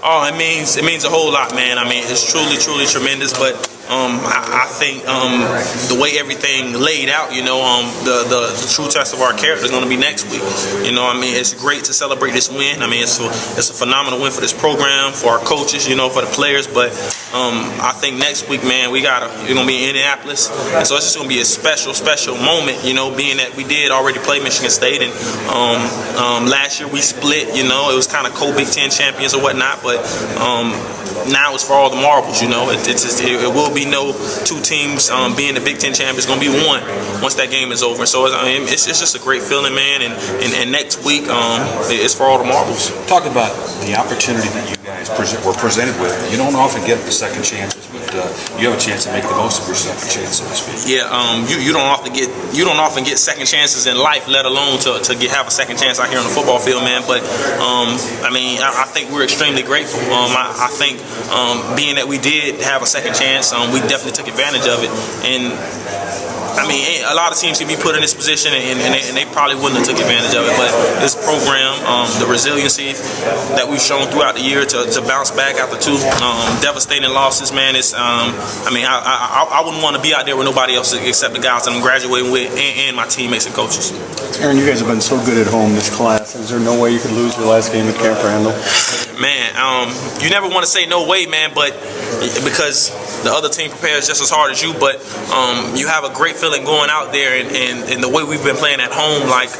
Oh, it means a whole lot, man. I mean, it's truly tremendous. But I think the way everything laid out, the true test of our character is going to be next week. I mean, it's great to celebrate this win. I mean, it's a phenomenal win for this program, for our coaches, for the players. But I think next week, man, we're going to be in Indianapolis, and so it's just going to be a special moment. Being that we did already play Michigan State, and last year we split. It was kind of co-Big Ten champions or whatnot, but now it's for all the marbles. It will be no two teams being the Big Ten champions. It's going to be one once that game is over. So it's just a great feeling, man. And next week it's for all the marbles. Talk about the opportunity that you guys were presented with. You don't often get the second chances, but you have a chance to make the most of your second chance, so to speak. Yeah, you don't often get second chances in life, let alone to have a second chance out here on the football field, man. But I think we're extremely grateful. I think being that we did have a second chance, we definitely took advantage of it. And I mean, a lot of teams can be put in this position, and they probably wouldn't have took advantage of it. But this program, the resiliency that we've shown throughout the year to bounce back after two devastating losses, man, it's I wouldn't want to be out there with nobody else except the guys that I'm graduating with and my teammates and coaches. Aaron, you guys have been so good at home this class. Is there no way you could lose your last game at Camp Randall? Man, you never want to say no way, man, but because the other team prepares just as hard as you, but you have a great feeling going out there, and the way we've been playing at home, like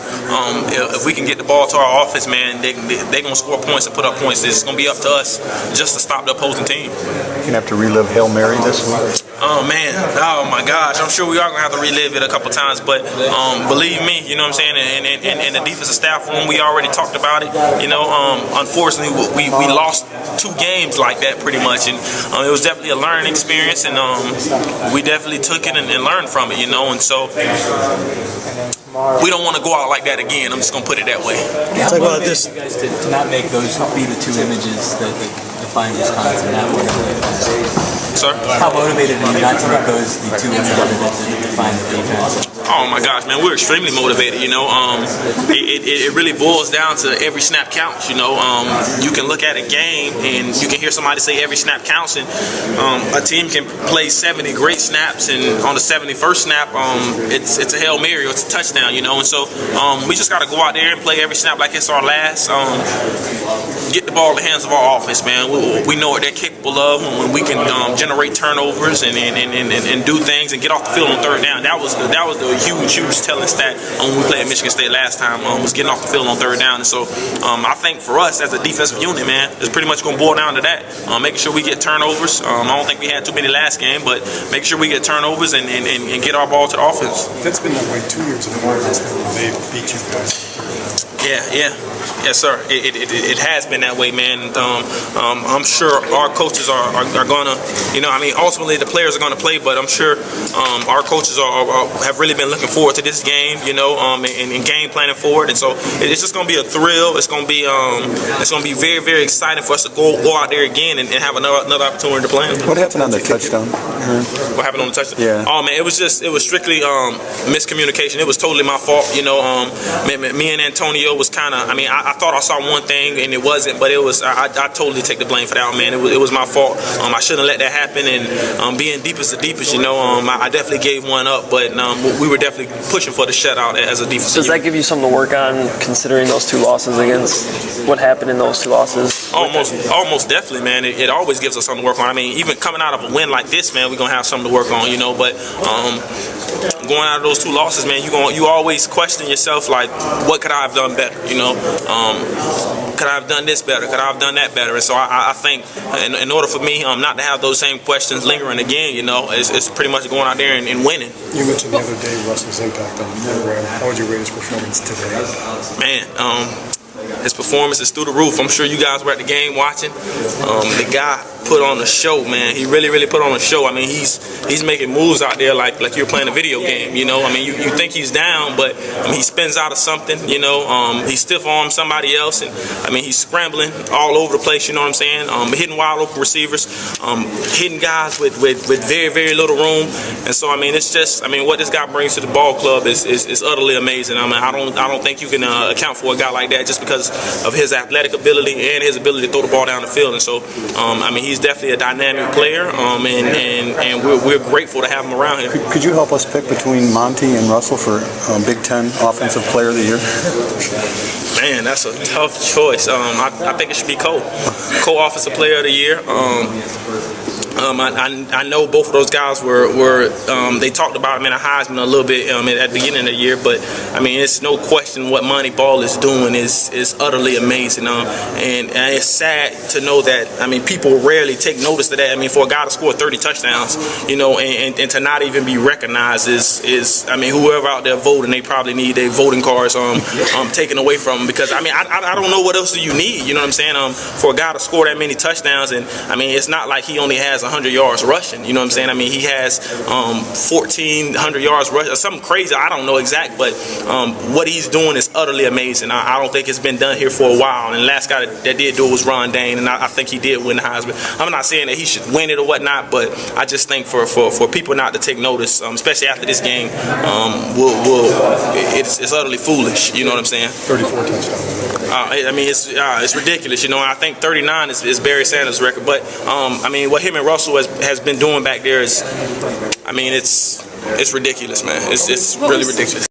if we can get the ball to our offense, man, they're going to score points and put up points. It's going to be up to us just to stop the opposing team. You're going to have to relive Hail Mary this week? Oh, man. Oh, my gosh. I'm sure we are going to have to relive it a couple times, but believe me, you know what I'm saying, and the defensive staff room, we already talked about it. Unfortunately, we lost 2 games like that pretty much, and it was definitely a learning experience, and we definitely took it and learned from it, and so we don't want to go out like that again. I'm just going to put it that way. Yeah, how motivated you guys to not make those be the 2 images that define Wisconsin that way? Sir? How motivated are you not to make those the 2 images that define the defense? Oh my gosh, man, we're extremely motivated. It really boils down to every snap counts. You can look at a game and you can hear somebody say every snap counts, and a team can play 70 great snaps, and on the 71st snap, it's a Hail Mary or it's a touchdown. And so we just got to go out there and play every snap like it's our last. Get the ball in the hands of our offense, man. We know what they're capable of when we can generate turnovers and do things and get off the field on 3rd down. That was the huge telling stat when we played Michigan State last time, was getting off the field on 3rd down. And so I think for us as a defensive unit, man, it's pretty much going to boil down to that. Making sure we get turnovers. I don't think we had too many last game, but making sure we get turnovers and get our ball to the offense. That's been that way 2 years in a row. They beat you guys. Yes, sir. It has been that way, man. I'm sure our coaches are going to, ultimately the players are going to play, but I'm sure our coaches have really been looking forward to this game, and game planning for it. And so it's just going to be a thrill. It's going to be very, very exciting for us to go out there again and have another opportunity to play. What happened on the touchdown? What happened on the touchdown? Yeah. Oh man, it was strictly miscommunication. It was totally my fault. Me and Antonio was kind of. I thought I saw one thing and it wasn't, but it was. I totally take the blame for that, man. It was my fault. I shouldn't let that happen. And being deepest the deepest, I definitely gave one up, but we were definitely pushing for the shutout as a defense. Does that give you something to work on, considering those 2 losses against what happened in those 2 losses? Almost definitely, man. It always gives us something to work on. Even coming out of a win like this, man, we're gonna have something to work on, But going out of those 2 losses, man, you always question yourself, like, what could I have done better? Could I have done this better? Could I have done that better? And so I think in order for me not to have those same questions lingering again, it's pretty much going out there and winning. You mentioned the other day Russell's impact on the program. How would you rate his performance today? Man, his performance is through the roof. I'm sure you guys were at the game watching. The guy put on a show, man. He really put on a show. I mean, he's making moves out there like you're playing a video game, you know. I mean, you think he's down, but I mean, he spins out of something, you know. He stiff arms somebody else, and I mean, he's scrambling all over the place, you know what I'm saying. Hitting wide open receivers, hitting guys with very little room, and so I mean, it's just, I mean, what this guy brings to the ball club is utterly amazing. I mean, I don't think you can account for a guy like that just because of his athletic ability and his ability to throw the ball down the field. And so, I mean, he's definitely a dynamic player, and we're grateful to have him around here. Could you help us pick between Monty and Russell for Big Ten Offensive Player of the Year? Man, that's a tough choice. I think it should be Cole Offensive Player of the Year. I know both of those guys were they talked about him in a Heisman a little bit at the beginning of the year, but I mean, it's no question what Monty Ball is doing is utterly amazing. And it's sad to know that, I mean, people rarely take notice of that. I mean, for a guy to score 30 touchdowns, you know, and to not even be recognized is I mean, whoever out there voting, they probably need their voting cards taken away from them, because I mean, I don't know what else do you need, you know what I'm saying, for a guy to score that many touchdowns. And I mean, it's not like he only has 100 yards rushing, you know what I'm saying. I mean, he has 1,400 yards rushing or something crazy. I don't know exact, but what he's doing is utterly amazing. I don't think it's been done here for a while. And the last guy that did do it was Ron Dane, and I think he did win the Heisman. I'm not saying that he should win it or whatnot, but I just think for people not to take notice, especially after this game, it's utterly foolish. You know what I'm saying? 34 touchdowns. I mean, it's ridiculous. You know, I think 39 is Barry Sanders' record, but I mean, what him and Russell has been doing back there is, I mean, it's ridiculous, man. It's really ridiculous.